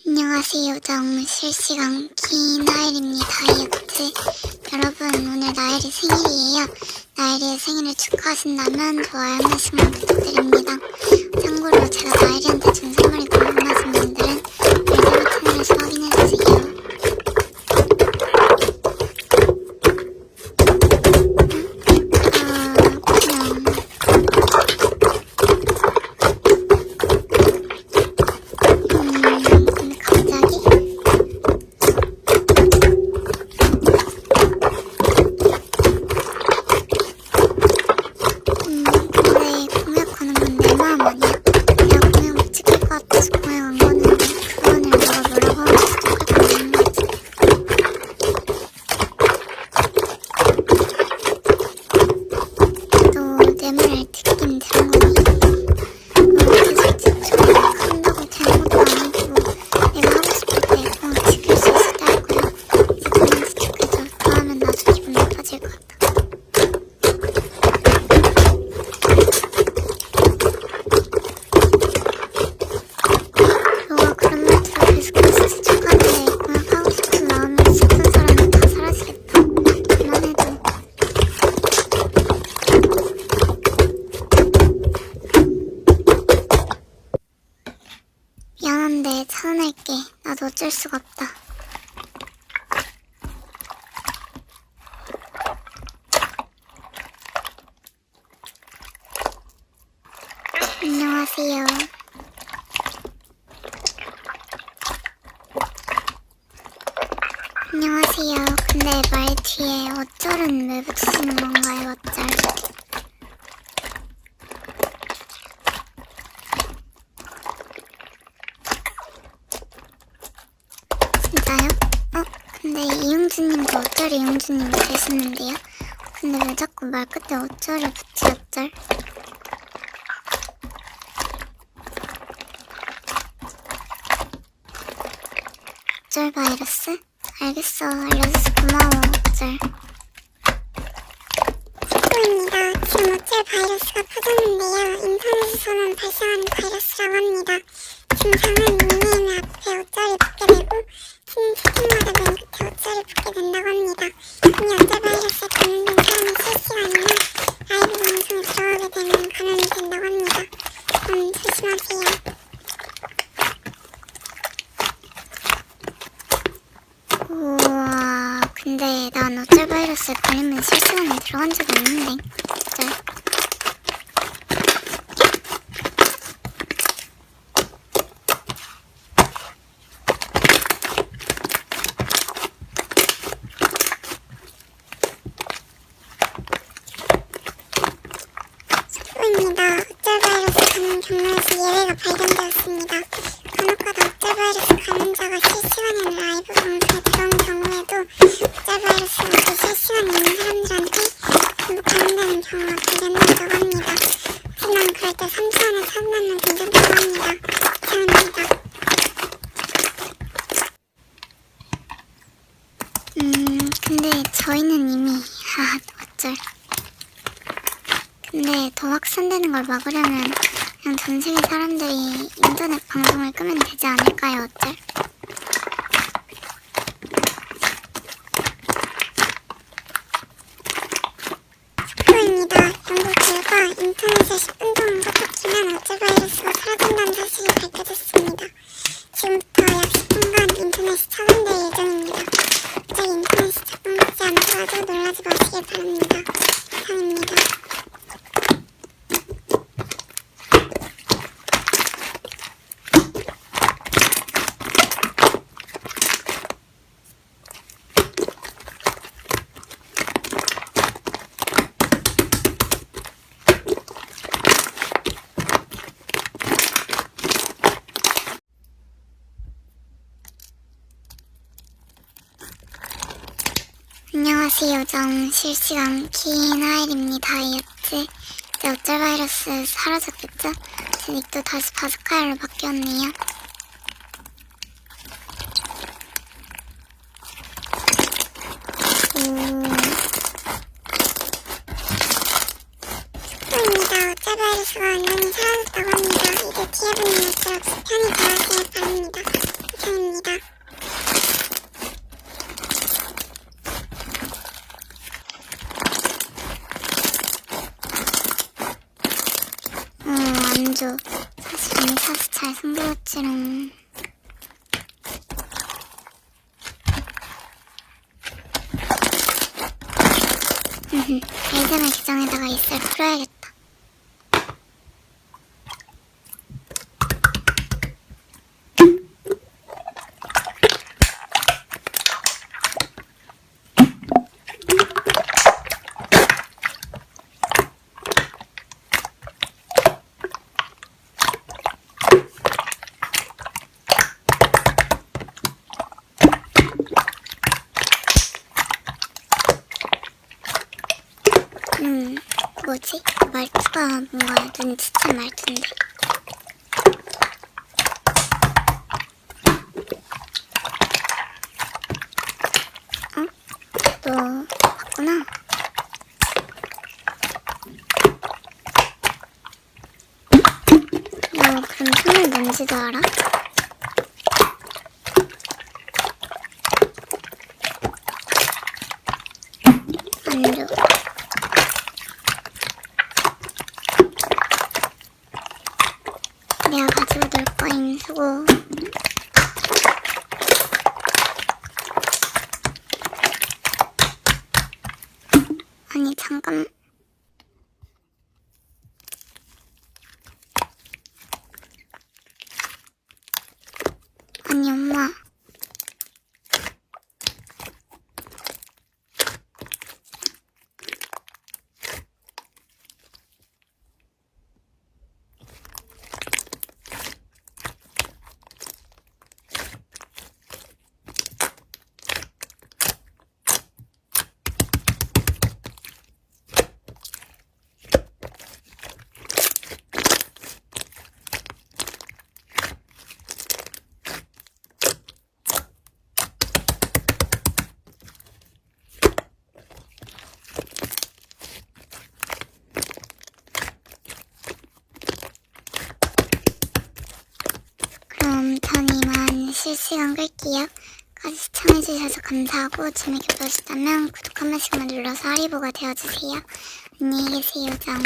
안녕하세요. 실시간 키나일입니다. 다이어트. 여러분, 오늘 나일이 생일이에요. 나일이 생일을 축하하신다면 좋아요 한 번씩만 부탁드립니다. 참고로 제가 나일이한테 준 선물이 궁금하신 분들은 알림 채널에서 확인해주세요. 미안한데 차단할게. 나도 어쩔 수가 없다. 안녕하세요. 안녕하세요. 근데 말 뒤에 어쩔은 왜 붙이시는 건가요? 어쩔. 진짜요? 근데 이용주님도 어쩔이 이용주님 계시는데요? 근데 왜 자꾸 말 끝에 어쩔을 붙이 어쩔? 어쩔 바이러스? 알겠어. 알려줘서 고마워. 어쩔. 축구입니다. 지금 어쩔 바이러스가 퍼졌는데요. 인터넷에서는 발생하는 바이러스라고 합니다. 증상은 닉네임 앞에 어쩔이 붙게 되고 채팅마다 맨 끝에 어쩔이 붙게 된다고 합니다. 이미 어쩔 바이러스에 감염된 사람은 실시간이나 라이브 방송에 들어가게 되면 감염이 된다고 합니다. 조심하세요. 우와, 근데 난 어쩔 바이러스에 걸리면 실시간에 들어간 적이 없는데. 어쩔. 축구입니다. 어쩔 바이러스 감염 경로에서 예외가 발견되었습니다. 간혹가다 어쩔 바이러스 감염자가 실시간에는 라이브 방송에 들어온 경우에도 어쩔 바이러스가 그 실시간에 있는 사람들한테 전부 감염되는 경우가 발견된다고 합니다. 하지만 그럴 때 3주 안에 사고나면 괜찮다고 합니다. 이상입니다. 근데 저희는 이미 어쩔. 근데 더 확산되는 걸 막으려면 그냥 전 세계 사람들이 인터넷 방송을 끄면 되지 않을까요? 어쩔? 축구입니다. 연구 결과 인터넷에 10분 동안 꽂히면 어쩔 바이러스가 사라진다는 사실이 밝혀졌습니다. 지금부터 약 10분간 인터넷이 차단될 예정입니다. 갑자기 인터넷이 작동되지 않더라도 놀라지 마시길 바랍니다. 이상입니다. 안녕하세요. 실시간 키나일입니다. 다이어트. 이제 어쩔 바이러스 사라졌겠죠? 제 닉도 다시 바스카일로 바뀌었네요. 축구입니다. 어쩔 바이러스가 완전히 사라졌다고 합니다. 이제 뒤에 보는 것처럼 편히 대하시길 바랍니다. 이상입니다. ASMR 계정에다가 이슬 풀어야겠다. 뭐지? 말투가 뭔가 눈치챈 말투인데. 너 봤구나? 너 그럼 선물 뭔지도 알아? 안 줘. 내가 가지고 놀 거임. 수고. 아니 잠깐. 아니 엄마. 그럼 전 이만 실시간 끌게요. 까지 시청해주셔서 감사하고 재밌게 보셨다면 구독 한 번씩만 눌러서 하리보가 되어주세요. 안녕히 계세요. 짱.